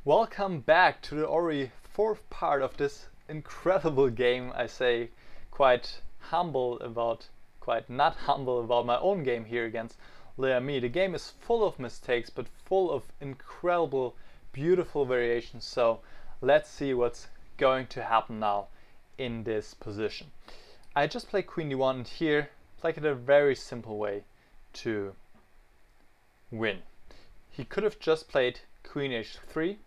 Welcome back to the already fourth part of this incredible game. I say quite not humble about my own game here against L'Ami. The game is full of mistakes but full of incredible, beautiful variations. So let's see what's going to happen now in this position. I just played Queen D1 and here played it a very simple way to win. He could have just played Queen H3,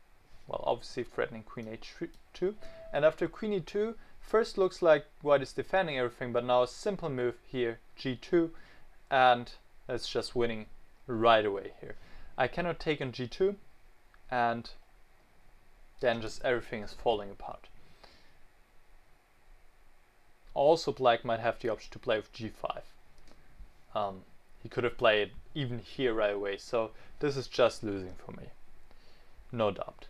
well, obviously threatening Queen H2, and after Queen E2, first looks like White is defending everything, but now a simple move here, G2, and it's just winning right away here. I cannot take on G2, and then just everything is falling apart. Also, Black might have the option to play with G5. He could have played even here right away, so this is just losing for me, no doubt.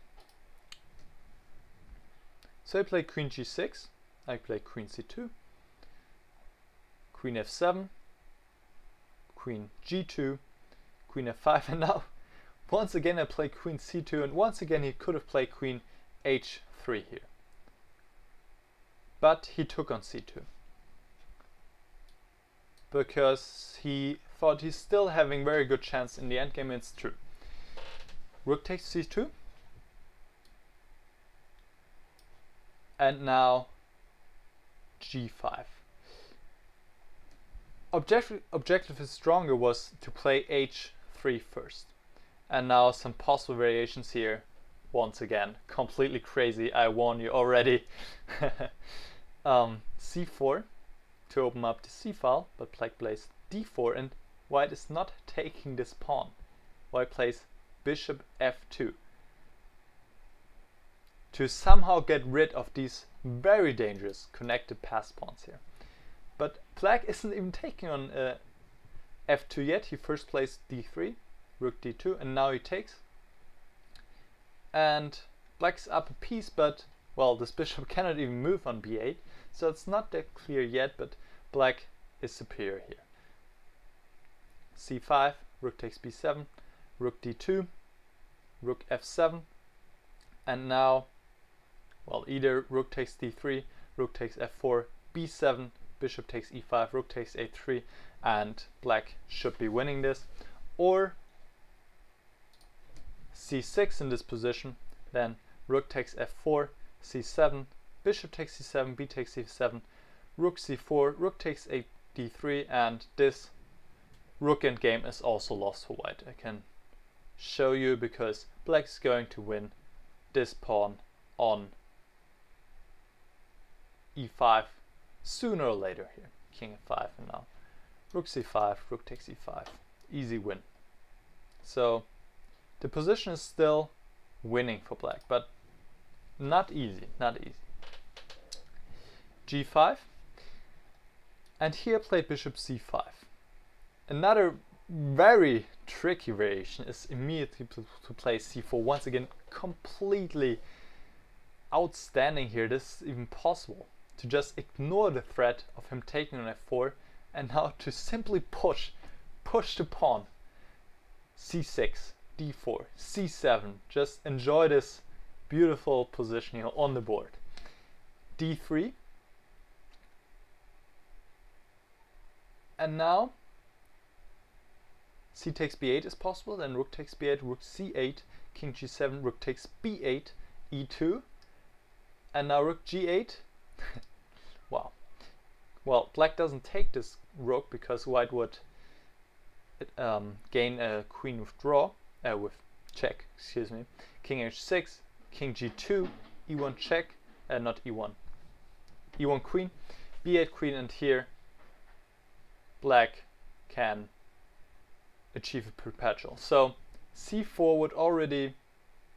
So I play Queen G6, I play Queen C2, Queen F7, Queen G2, Queen F5, and now once again I play Queen C2, and once again he could have played Queen H3 here. But he took on C2 because he thought he's still having very good chance in the endgame, and it's true. Rook takes C2, and now G5. Objective is stronger was to play H3 first, and now some possible variations here. Once again, completely crazy, I warn you already. C4 to open up the C file, but Black plays D4, and White is not taking this pawn. White plays Bishop F2 to somehow get rid of these very dangerous connected passed pawns here. But Black isn't even taking on F2 yet. He first plays D3, Rook D2, and now he takes. And Black's up a piece, but well, this bishop cannot even move on B8, so it's not that clear yet, but Black is superior here. C5, Rook takes B7, Rook D2, Rook F7, and now, well, either Rook takes D3, Rook takes F4, B7, Bishop takes E5, Rook takes A3, and Black should be winning this, or C6 in this position, then Rook takes F4, C7, Bishop takes C7, B takes C7, Rook C4, Rook takes a D3, and this Rook endgame is also lost for White. I can show you because Black is going to win this pawn on E5 sooner or later here. King F5, and now Rook C5, Rook takes E5. Easy win. So the position is still winning for Black, but not easy, not easy. G5, and here played Bishop C5. Another very tricky variation is immediately to play C4. Once again, completely outstanding here. This is even possible to just ignore the threat of him taking on F4, and now to simply push the pawn. C6, D4, C7. Just enjoy this beautiful position here on the board. D3, and now C takes B8 is possible, then Rook takes B8, Rook C8, King G7, Rook takes B8, E2, and now Rook G8. Wow. Well, Black doesn't take this Rook because White would gain a queen with check, excuse me. King H6, King G2, E1 check, not E1, E1 queen, B8 queen, and here Black can achieve a perpetual. So C4 would already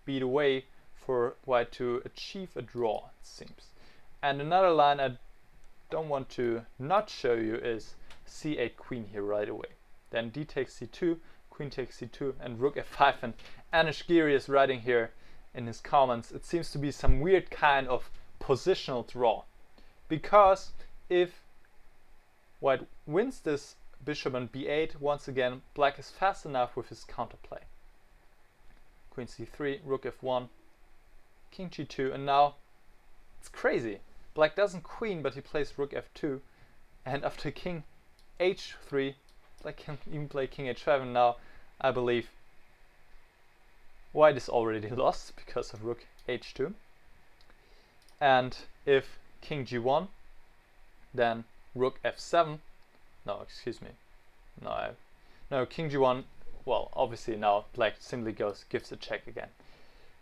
be the way for White to achieve a draw, it seems. And another line I don't want to not show you is C8 queen here right away. Then D takes C2, Queen takes C2, and Rook F5. And Anish Giri is writing here in his comments, it seems to be some weird kind of positional draw. Because if White wins this bishop on B8, once again Black is fast enough with his counterplay. Queen C3, Rook F1, king g2, and now it's crazy. Black doesn't queen, but he plays rook f2, and after king h3, Black can even play king h5, and now I believe white is already lost because of rook h2. And if king g1, then rook f7, no, excuse me, no, king g1, well, obviously now Black simply gives a check again,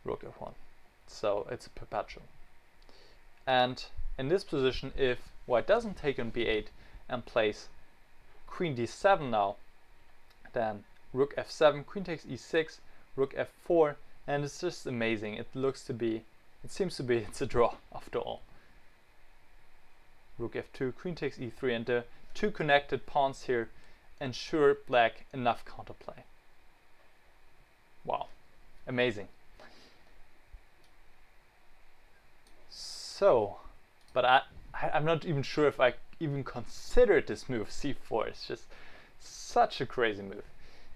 rook f1, so it's a perpetual. And in this position, if white doesn't take on b8 and plays queen d7 now, then rook f7, queen takes e6, rook f4, and it's just amazing. It seems to be it's a draw after all. Rook f2, queen takes e3, and the two connected pawns here ensure Black enough counterplay. Wow, amazing. So, but I'm not even sure if I even considered this move, c4. It's just such a crazy move.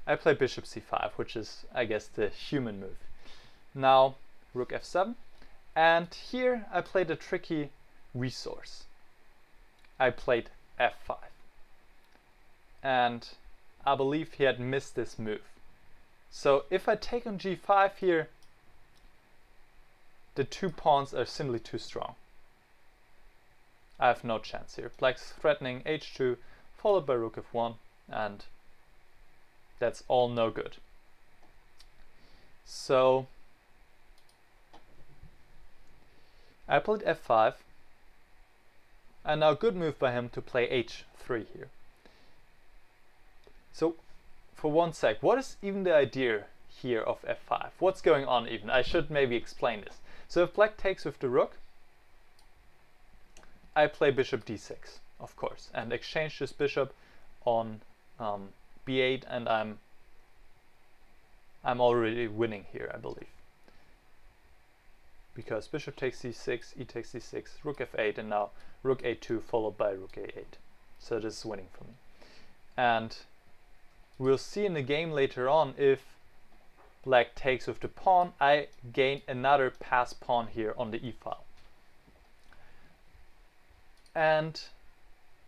I play bishop c5, which is, I guess, the human move. Now, rook f7, and here I played a tricky resource. I played f5, and I believe he had missed this move. So if I take on g5 here, the two pawns are simply too strong. I have no chance here. Black's threatening h2, followed by rook f1, and that's all no good. So I played f5, and now good move by him to play h3 here. So for one sec, what is even the idea here of f5? What's going on even? I should maybe explain this. So if Black takes with the rook, I play bishop d6, of course, and exchange this bishop on b8, and I'm already winning here, I believe. Because bishop takes c6, e takes c6, rook f8, and now rook a2 followed by rook a8. So this is winning for me. And we'll see in the game later on, if Black takes with the pawn, I gain another pass pawn here on the e-file. And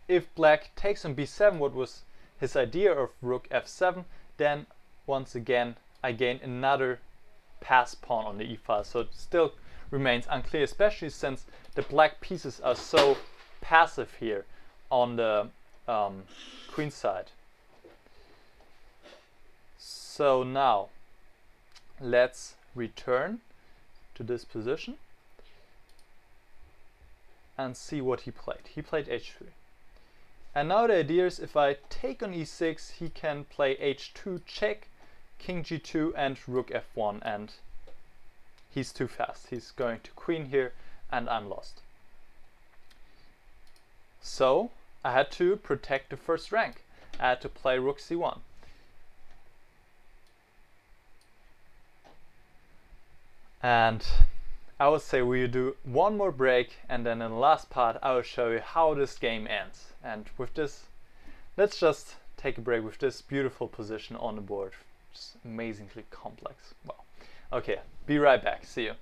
if Black takes on b7, what was his idea of rook f7, then once again I gain another pass pawn on the e-file. So it still remains unclear, especially since the Black pieces are so passive here on the queen side. So now let's return to this position and see what he played. He played h3. And now the idea is, if I take on e6, he can play h2 check, king g2, and rook f1, and he's too fast. He's going to queen here, and I'm lost. So I had to protect the first rank. I had to play rook c1. And I would say we'll do one more break, and then in the last part I will show you how this game ends. And with this, let's just take a break with this beautiful position on the board. Just amazingly complex. Wow. Okay, be right back. See you.